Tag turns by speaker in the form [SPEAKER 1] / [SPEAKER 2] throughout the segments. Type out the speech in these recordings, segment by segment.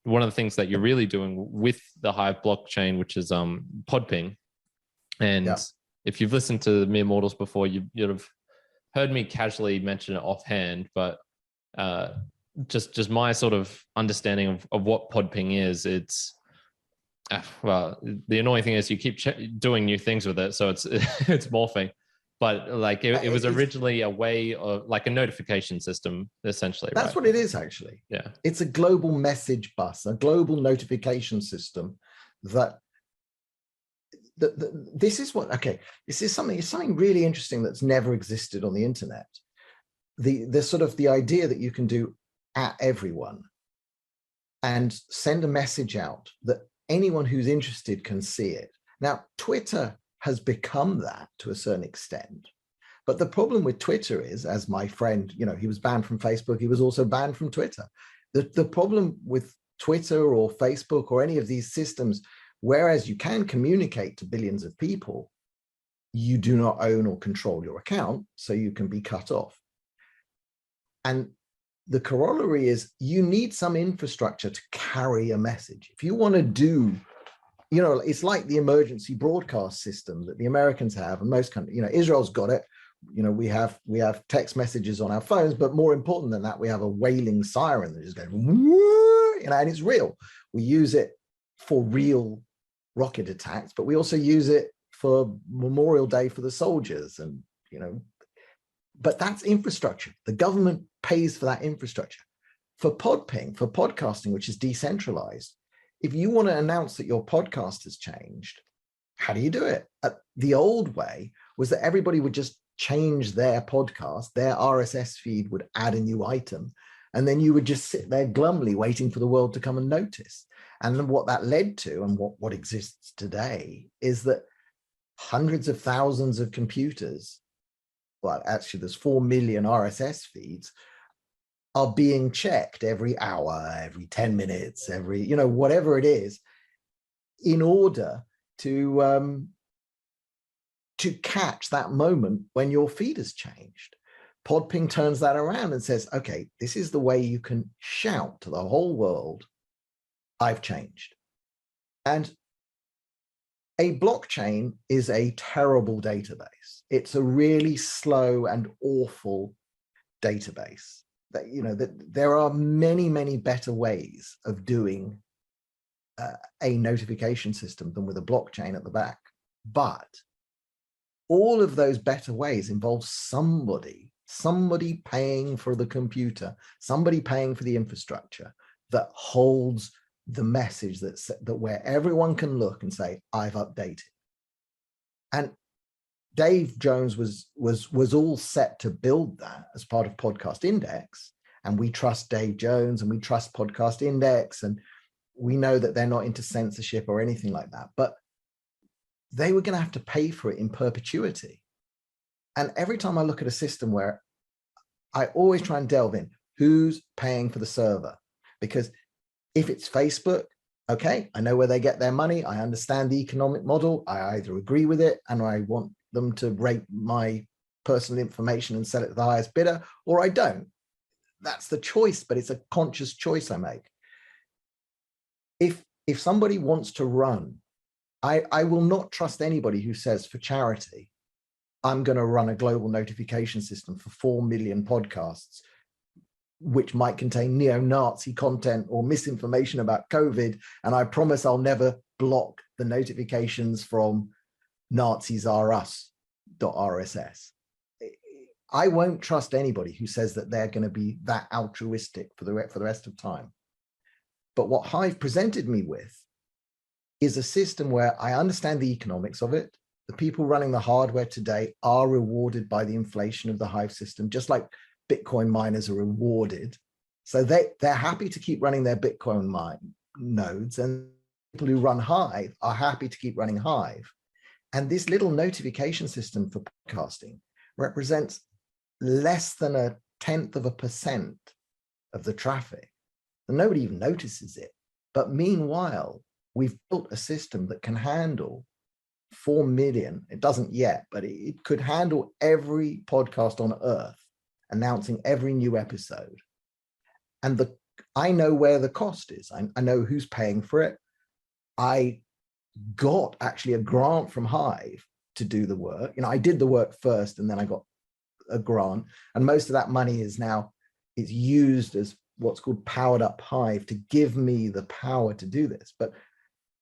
[SPEAKER 1] one of the things that you're really doing with the Hive blockchain, which is PodPing. And if you've listened to Mere Mortals before, you'd have heard me casually mention it offhand, but just my sort of understanding of what PodPing is, it's well, the annoying thing is you keep doing new things with it, so it's it's morphing. But like it was originally a way of like a notification system, essentially.
[SPEAKER 2] That's what it is, actually.
[SPEAKER 1] Yeah,
[SPEAKER 2] it's a global message bus, a global notification system. This is something really interesting that's never existed on the internet. The sort of the idea that you can do at everyone and send a message out that anyone who's interested can see it. Now, Twitter has become that to a certain extent. But the problem with Twitter is, as my friend, he was banned from Facebook, he was also banned from Twitter. The problem with Twitter or Facebook or any of these systems, whereas you can communicate to billions of people, you do not own or control your account, so you can be cut off. And the corollary is you need some infrastructure to carry a message. If you want to do, it's like the emergency broadcast system that the Americans have, and most countries, Israel's got it. We have text messages on our phones, but more important than that, we have a wailing siren that just goes, and it's real. We use it for real rocket attacks, but we also use it for Memorial Day for the soldiers, and but that's infrastructure. The government pays for that infrastructure. For PodPing, for podcasting, which is decentralized, if you want to announce that your podcast has changed, how do you do it? The old way was that everybody would just change their podcast, their RSS feed would add a new item, and then you would just sit there glumly waiting for the world to come and notice. And then what that led to, and what exists today, is that hundreds of thousands of computers, well, actually there's 4 million RSS feeds, are being checked every hour, every 10 minutes, every, whatever it is, in order to catch that moment when your feed has changed. PodPing turns that around and says, okay, this is the way you can shout to the whole world, I've changed. And a blockchain is a terrible database. It's a really slow and awful database. That there are many, many better ways of doing a notification system than with a blockchain at the back. But all of those better ways involve somebody paying for the computer, somebody paying for the infrastructure that holds the message that where everyone can look and say, I've updated. And Dave Jones was all set to build that as part of Podcast Index. And we trust Dave Jones and we trust Podcast Index. And we know that they're not into censorship or anything like that. But they were going to have to pay for it in perpetuity. And every time I look at a system where I always try and delve in, who's paying for the server? Because if it's Facebook, okay, I know where they get their money. I understand the economic model. I either agree with it and I want them to rate my personal information and sell it to the highest bidder, or I don't. That's the choice, but it's a conscious choice I make. If somebody wants to run, I will not trust anybody who says for charity, I'm going to run a global notification system for 4 million podcasts, which might contain neo-Nazi content or misinformation about COVID. And I promise I'll never block the notifications from NazisReus.rss. I won't trust anybody who says that they're going to be that altruistic for the rest of time. But what Hive presented me with is a system where I understand the economics of it. The people running the hardware today are rewarded by the inflation of the Hive system, just like Bitcoin miners are rewarded. So they're happy to keep running their Bitcoin nodes, and people who run Hive are happy to keep running Hive. And this little notification system for podcasting represents less than 0.1% of the traffic. And nobody even notices it. But meanwhile, we've built a system that can handle 4 million. It doesn't yet, but it could handle every podcast on Earth, announcing every new episode. And I know where the cost is. I know who's paying for it. I got actually a grant from Hive to do the work. I did the work first and then I got a grant, and most of that money is used as what's called powered up Hive to give me the power to do this. But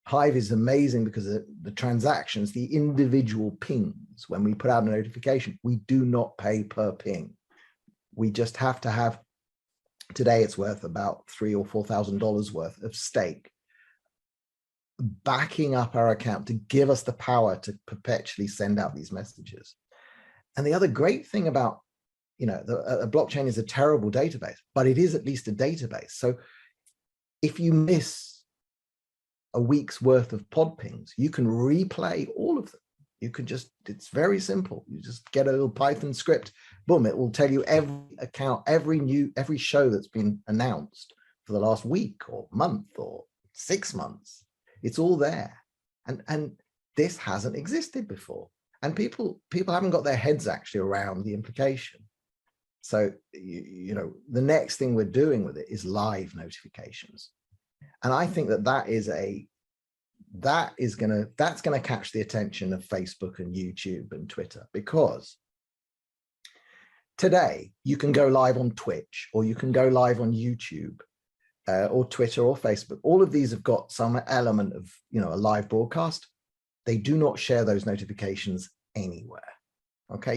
[SPEAKER 2] Hive is amazing because the transactions, the individual pings, when we put out a notification, we do not pay per ping. We just have to have, today it's worth about $3,000 or $4,000 worth of stake backing up our account to give us the power to perpetually send out these messages. And the other great thing about, a blockchain is a terrible database, but it is at least a database. So if you miss a week's worth of PodPings, you can replay all of them. You can it's very simple. You just get a little Python script, boom, it will tell you every account, every show that's been announced for the last week or month or 6 months. It's all there. And this hasn't existed before. And people haven't got their heads actually around the implication. So, the next thing we're doing with it is live notifications. And I think that's going to catch the attention of Facebook and YouTube and Twitter, because today you can go live on Twitch, or you can go live on YouTube, or Twitter or Facebook. All of these have got some element of, a live broadcast. They do not share those notifications anywhere. Okay.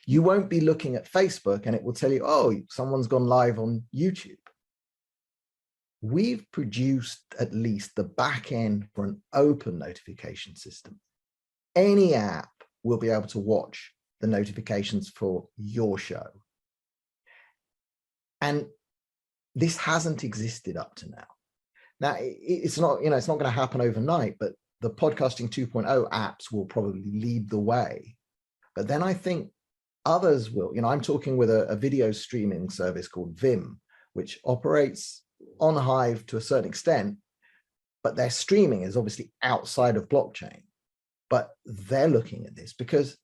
[SPEAKER 2] You won't be looking at Facebook and it will tell you, oh, someone's gone live on YouTube. We've produced at least the back end for an open notification system. Any app will be able to watch the notifications for your show. And this hasn't existed up to now. Now, it's not going to happen overnight, but the podcasting 2.0 apps will probably lead the way. But then I think others will. I'm talking with a video streaming service called Vim, which operates on Hive to a certain extent, but their streaming is obviously outside of blockchain. But they're looking at this because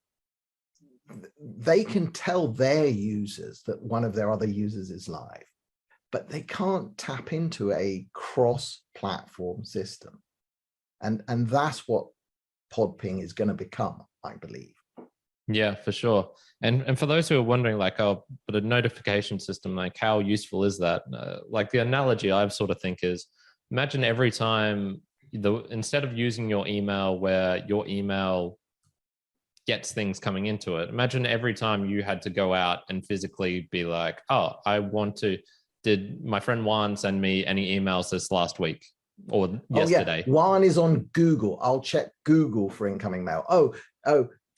[SPEAKER 2] they can tell their users that one of their other users is live, but they can't tap into a cross-platform system. And that's what PodPing is going to become, I believe.
[SPEAKER 1] Yeah, for sure. And for those who are wondering, like, oh, but a notification system, like, how useful is that? Like, the analogy I sort of think is, imagine every time, instead of using your email where your email gets things coming into it, imagine every time you had to go out and physically be like, oh, did my friend Juan send me any emails this last week or yesterday?
[SPEAKER 2] Yeah. Juan is on Google. I'll check Google for incoming mail. Oh,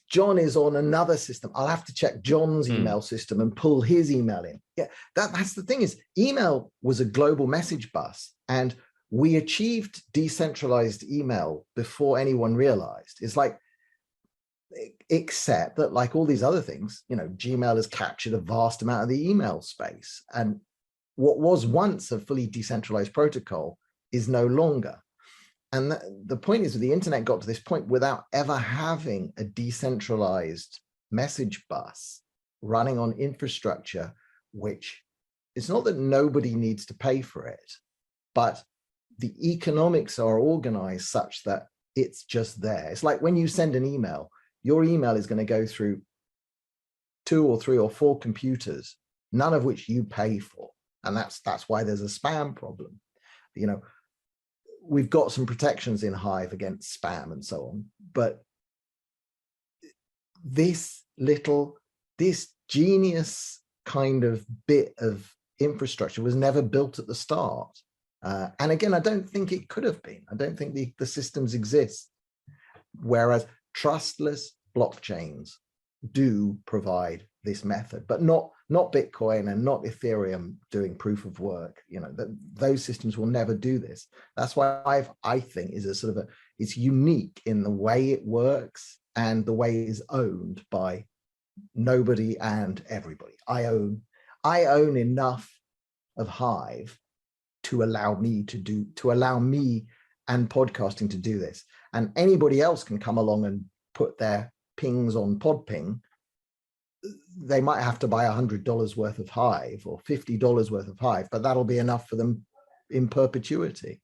[SPEAKER 2] John is on another system. I'll have to check John's email system and pull his email in. Yeah, that's the thing is, email was a global message bus, and we achieved decentralized email before anyone realized. It's like, except that, like all these other things, Gmail has captured a vast amount of the email space. And what was once a fully decentralized protocol is no longer. And the point is, the internet got to this point without ever having a decentralized message bus running on infrastructure, which it's not that nobody needs to pay for it, but the economics are organized such that it's just there. It's like when you send an email, your email is going to go through 2 or 3 or 4 computers, none of which you pay for. And that's why there's a spam problem. We've got some protections in Hive against spam and so on, but this genius kind of bit of infrastructure was never built at the start. And again, I don't think it could have been. I don't think the systems exist. Whereas trustless blockchains do provide this method, but not Bitcoin and not Ethereum doing proof of work. Those systems will never do this. That's why I think is it's unique in the way it works and the way it is owned by nobody and everybody. I own enough of Hive to allow me and podcasting to do this. And anybody else can come along and put their pings on PodPing they might have to buy $100 worth of Hive or $50 worth of Hive, but that'll be enough for them in perpetuity.